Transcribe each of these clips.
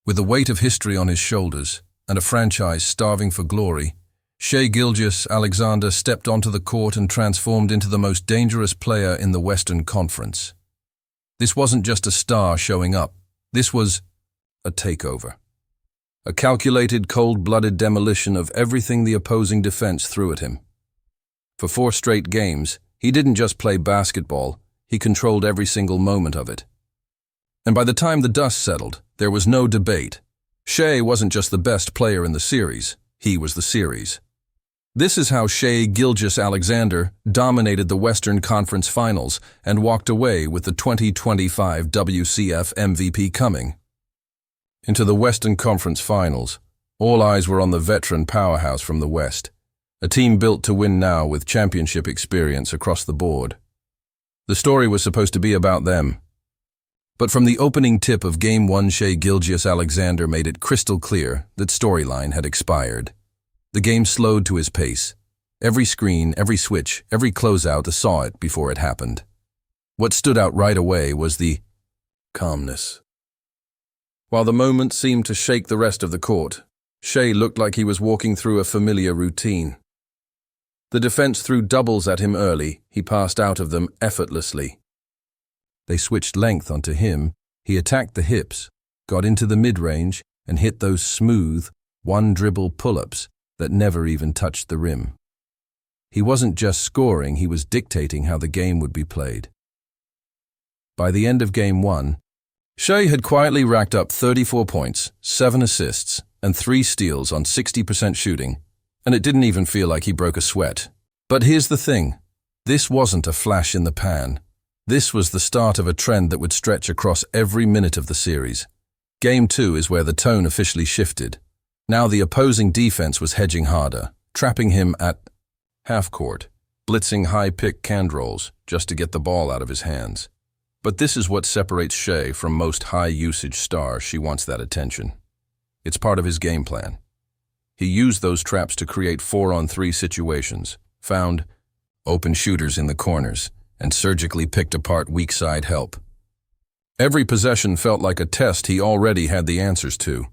With the weight of history on his shoulders and a franchise starving for glory, Shai Gilgeous-Alexander stepped onto the court and transformed into the most dangerous player in the Western Conference. This wasn't just a star showing up. This was a takeover. A calculated, cold-blooded demolition of everything the opposing defense threw at him. For 4 straight games, he didn't just play basketball, he controlled every single moment of it. And by the time the dust settled, there was no debate. Shai wasn't just the best player in the series, he was the series. This is how Shai Gilgeous-Alexander dominated the Western Conference Finals and walked away with the 2025 WCF MVP coming. Into the Western Conference Finals, all eyes were on the veteran powerhouse from the West, a team built to win now with championship experience across the board. The story was supposed to be about them. But from the opening tip of Game 1, Shai Gilgeous-Alexander made it crystal clear that storyline had expired. The game slowed to his pace. Every screen, every switch, every closeout saw it before it happened. What stood out right away was the calmness. While the moment seemed to shake the rest of the court, Shai looked like he was walking through a familiar routine. The defense threw doubles at him early, he passed out of them effortlessly. They switched length onto him, he attacked the hips, got into the mid-range, and hit those smooth, one-dribble pull-ups that never even touched the rim. He wasn't just scoring, he was dictating how the game would be played. By the end of Game 1, Shai had quietly racked up 34 points, 7 assists, and 3 steals on 60% shooting, and it didn't even feel like he broke a sweat. But here's the thing, this wasn't a flash in the pan. This was the start of a trend that would stretch across every minute of the series. Game 2 is where the tone officially shifted. Now the opposing defense was hedging harder, trapping him at half-court, blitzing high-pick hand rolls just to get the ball out of his hands. But this is what separates Shai from most high-usage stars. She wants that attention. It's part of his game plan. He used those traps to create 4-on-3 situations, found open shooters in the corners, and surgically picked apart weak-side help. Every possession felt like a test he already had the answers to.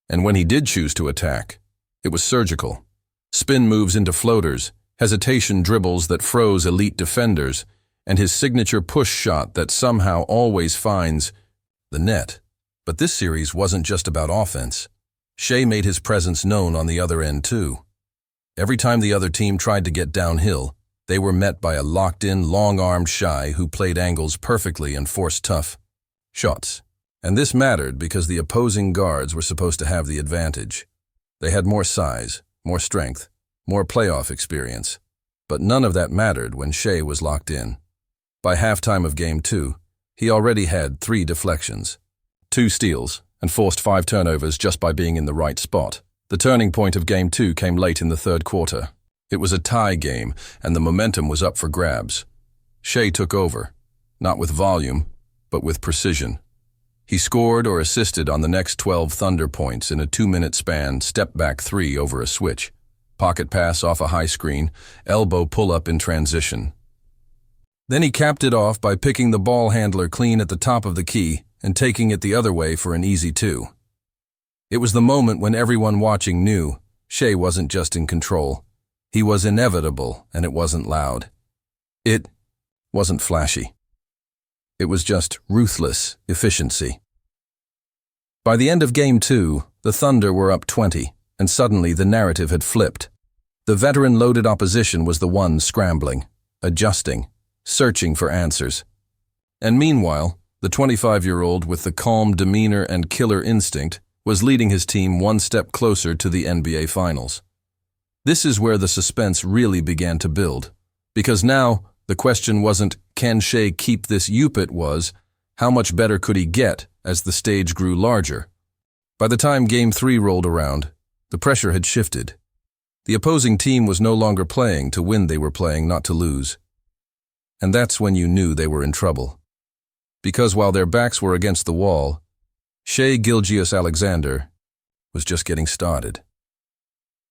And when he did choose to attack, it was surgical. Spin moves into floaters, hesitation dribbles that froze elite defenders, and his signature push shot that somehow always finds the net. But this series wasn't just about offense. Shai made his presence known on the other end too. Every time the other team tried to get downhill, they were met by a locked-in, long-armed Shai who played angles perfectly and forced tough shots. And this mattered because the opposing guards were supposed to have the advantage. They had more size, more strength, more playoff experience. But none of that mattered when Shai was locked in. By halftime of Game 2, he already had 3 deflections, 2 steals, and forced 5 turnovers just by being in the right spot. The turning point of Game 2 came late in the third quarter. It was a tie game, and the momentum was up for grabs. Shai took over, not with volume, but with precision. He scored or assisted on the next 12 Thunder points in a 2-minute span, step-back 3 over a switch, pocket pass off a high screen, elbow pull-up in transition. Then he capped it off by picking the ball handler clean at the top of the key and taking it the other way for an easy 2. It was the moment when everyone watching knew Shai wasn't just in control. He was inevitable, and it wasn't loud. It wasn't flashy. It was just ruthless efficiency. By the end of Game 2, the Thunder were up 20, and suddenly the narrative had flipped. The veteran-loaded opposition was the one scrambling, adjusting, searching for answers. And meanwhile, the 25-year-old with the calm demeanor and killer instinct was leading his team one step closer to the NBA Finals. This is where the suspense really began to build, because now the question wasn't, can Shai keep this youp? It was, how much better could he get as the stage grew larger? By the time Game 3 rolled around, the pressure had shifted. The opposing team was no longer playing to win, they were playing not to lose. And that's when you knew they were in trouble. Because while their backs were against the wall, Shai Gilgeous-Alexander was just getting started.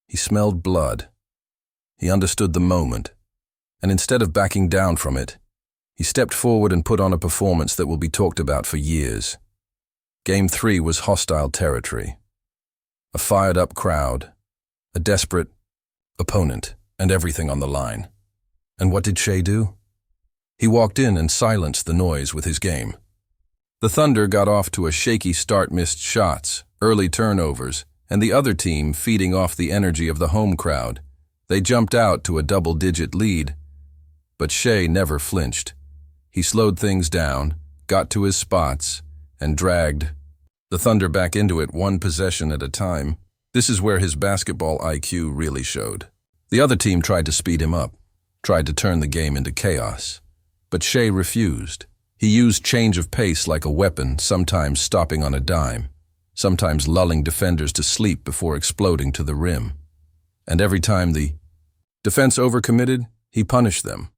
He smelled blood. He understood the moment. And instead of backing down from it, he stepped forward and put on a performance that will be talked about for years. Game 3 was hostile territory. A fired-up crowd, a desperate opponent, and everything on the line. And what did Shai do? He walked in and silenced the noise with his game. The Thunder got off to a shaky start, missed shots, early turnovers, and the other team feeding off the energy of the home crowd. They jumped out to a double-digit lead. But Shai never flinched. He slowed things down, got to his spots, and dragged the Thunder back into it one possession at a time. This is where his basketball IQ really showed. The other team tried to speed him up, tried to turn the game into chaos. But Shai refused. He used change of pace like a weapon, sometimes stopping on a dime, sometimes lulling defenders to sleep before exploding to the rim. And every time the defense overcommitted, he punished them.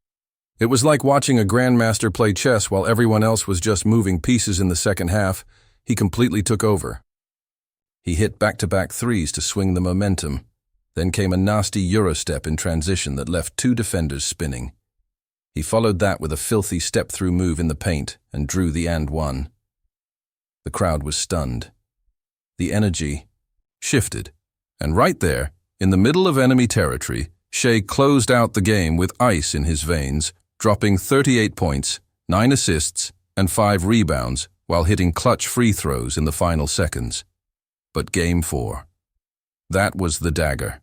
It was like watching a grandmaster play chess while everyone else was just moving pieces in the second half. He completely took over. He hit back-to-back threes to swing the momentum. Then came a nasty Eurostep in transition that left two defenders spinning. He followed that with a filthy step-through move in the paint and drew the and one. The crowd was stunned. The energy shifted. And right there, in the middle of enemy territory, Shai closed out the game with ice in his veins, dropping 38 points, 9 assists, and 5 rebounds while hitting clutch free throws in the final seconds. But Game 4. That was the dagger.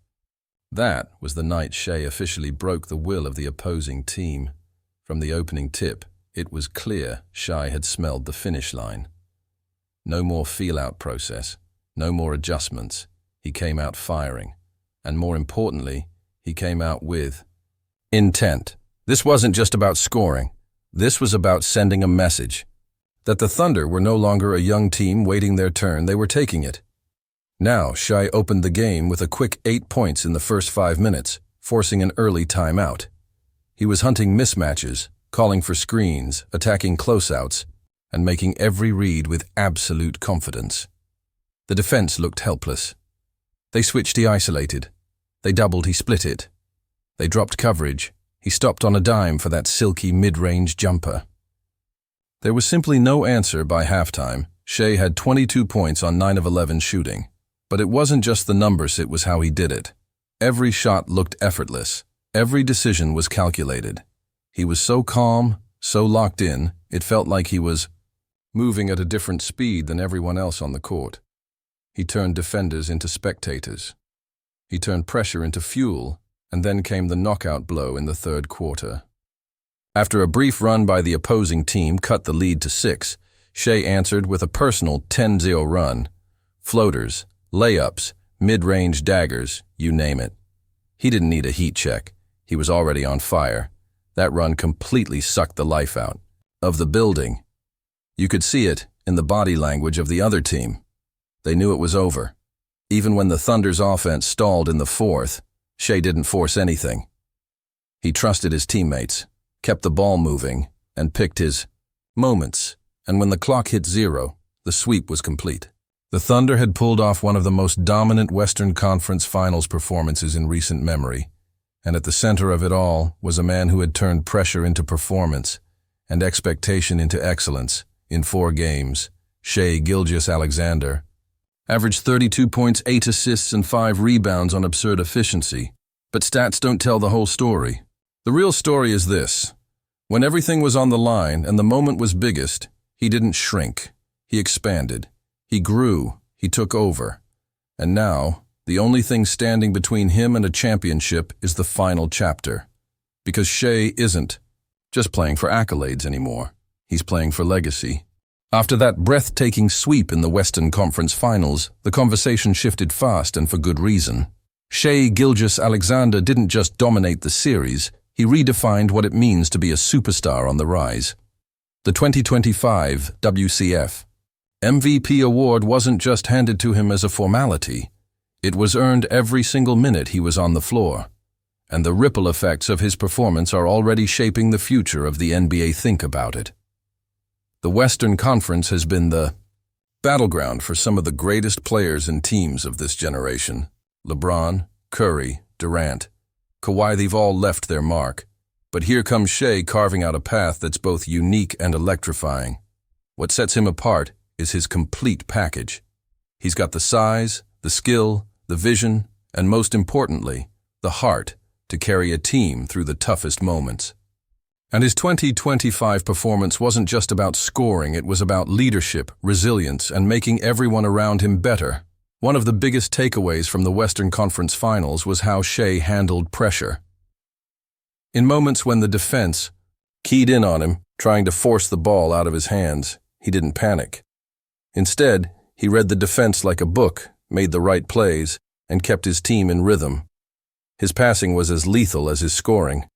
That was the night Shai officially broke the will of the opposing team. From the opening tip, it was clear Shai had smelled the finish line. No more feel-out process, no more adjustments. He came out firing. And more importantly, he came out with intent. This wasn't just about scoring. This was about sending a message. That the Thunder were no longer a young team waiting their turn, they were taking it. Now, Shai opened the game with a quick 8 points in the first 5 minutes, forcing an early timeout. He was hunting mismatches, calling for screens, attacking closeouts, and making every read with absolute confidence. The defense looked helpless. They switched, he isolated. They doubled, he split it. They dropped coverage. He stopped on a dime for that silky mid-range jumper. There was simply no answer by halftime. Shai had 22 points on 9 of 11 shooting. But it wasn't just the numbers, it was how he did it. Every shot looked effortless. Every decision was calculated. He was so calm, so locked in, it felt like he was moving at a different speed than everyone else on the court. He turned defenders into spectators. He turned pressure into fuel, and then came the knockout blow in the third quarter. After a brief run by the opposing team cut the lead to 6, Shai answered with a personal 10-0 run. Floaters, layups, mid-range daggers, you name it. He didn't need a heat check. He was already on fire. That run completely sucked the life out of the building. You could see it in the body language of the other team. They knew it was over. Even when the Thunder's offense stalled in the fourth, Shai didn't force anything. He trusted his teammates, kept the ball moving, and picked his moments. And when the clock hit 0, the sweep was complete. The Thunder had pulled off one of the most dominant Western Conference Finals performances in recent memory. And at the center of it all was a man who had turned pressure into performance and expectation into excellence in 4 games, Shai Gilgeous-Alexander. Averaged 32 points, 8 assists, and 5 rebounds on absurd efficiency. But stats don't tell the whole story. The real story is this. When everything was on the line and the moment was biggest, he didn't shrink. He expanded. He grew. He took over. And now, the only thing standing between him and a championship is the final chapter. Because Shai isn't just playing for accolades anymore. He's playing for legacy. After that breathtaking sweep in the Western Conference Finals, the conversation shifted fast and for good reason. Shai Gilgeous-Alexander didn't just dominate the series, he redefined what it means to be a superstar on the rise. The 2025 WCF MVP award wasn't just handed to him as a formality. It was earned every single minute he was on the floor. And the ripple effects of his performance are already shaping the future of the NBA. Think about it. The Western Conference has been the battleground for some of the greatest players and teams of this generation. LeBron, Curry, Durant, Kawhi, they've all left their mark. But here comes Shai carving out a path that's both unique and electrifying. What sets him apart is his complete package. He's got the size, the skill, the vision, and most importantly, the heart to carry a team through the toughest moments. And his 2025 performance wasn't just about scoring, it was about leadership, resilience, and making everyone around him better. One of the biggest takeaways from the Western Conference Finals was how Shai handled pressure. In moments when the defense keyed in on him, trying to force the ball out of his hands, he didn't panic. Instead, he read the defense like a book, made the right plays, and kept his team in rhythm. His passing was as lethal as his scoring.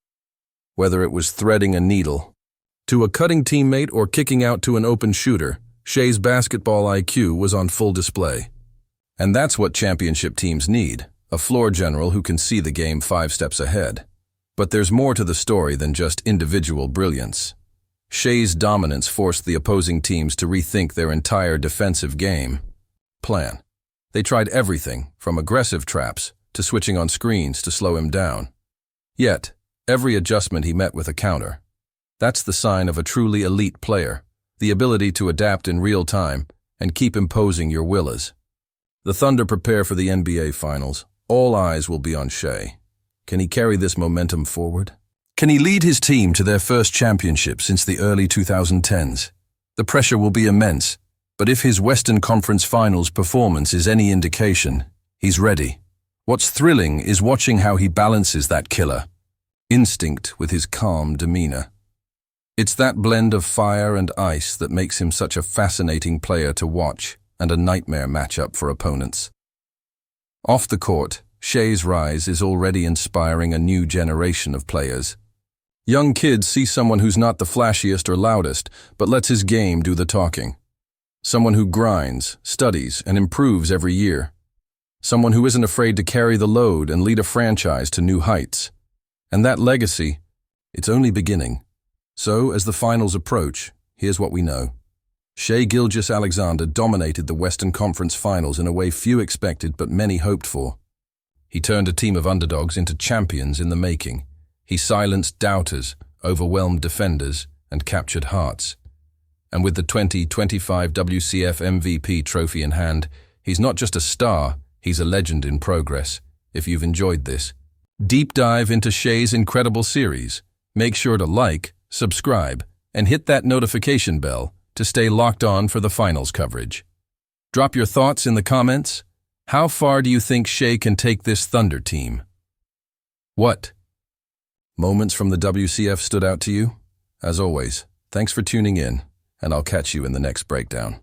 Whether it was threading a needle to a cutting teammate or kicking out to an open shooter, Shai's basketball IQ was on full display. And that's what championship teams need, a floor general who can see the game 5 steps ahead. But there's more to the story than just individual brilliance. Shai's dominance forced the opposing teams to rethink their entire defensive game plan. They tried everything, from aggressive traps to switching on screens to slow him down. Yet, every adjustment he met with a counter. That's the sign of a truly elite player, the ability to adapt in real time and keep imposing your wills. The Thunder prepare for the NBA Finals. All eyes will be on Shai. Can he carry this momentum forward? Can he lead his team to their first championship since the early 2010s? The pressure will be immense, but if his Western Conference Finals performance is any indication, he's ready. What's thrilling is watching how he balances that killer instinct with his calm demeanor. It's that blend of fire and ice that makes him such a fascinating player to watch and a nightmare matchup for opponents. Off the court, Shai's rise is already inspiring a new generation of players. Young kids see someone who's not the flashiest or loudest, but lets his game do the talking. Someone who grinds, studies, and improves every year. Someone who isn't afraid to carry the load and lead a franchise to new heights. And that legacy, it's only beginning. So, as the finals approach, here's what we know. Shai Gilgeous-Alexander dominated the Western Conference Finals in a way few expected but many hoped for. He turned a team of underdogs into champions in the making. He silenced doubters, overwhelmed defenders, and captured hearts. And with the 2025 WCF MVP trophy in hand, he's not just a star, he's a legend in progress. If you've enjoyed this deep dive into Shai's incredible series, make sure to like, subscribe, and hit that notification bell to stay locked on for the finals coverage. Drop your thoughts in the comments. How far do you think Shai can take this Thunder team? What moments from the WCF stood out to you? As always, thanks for tuning in, and I'll catch you in the next breakdown.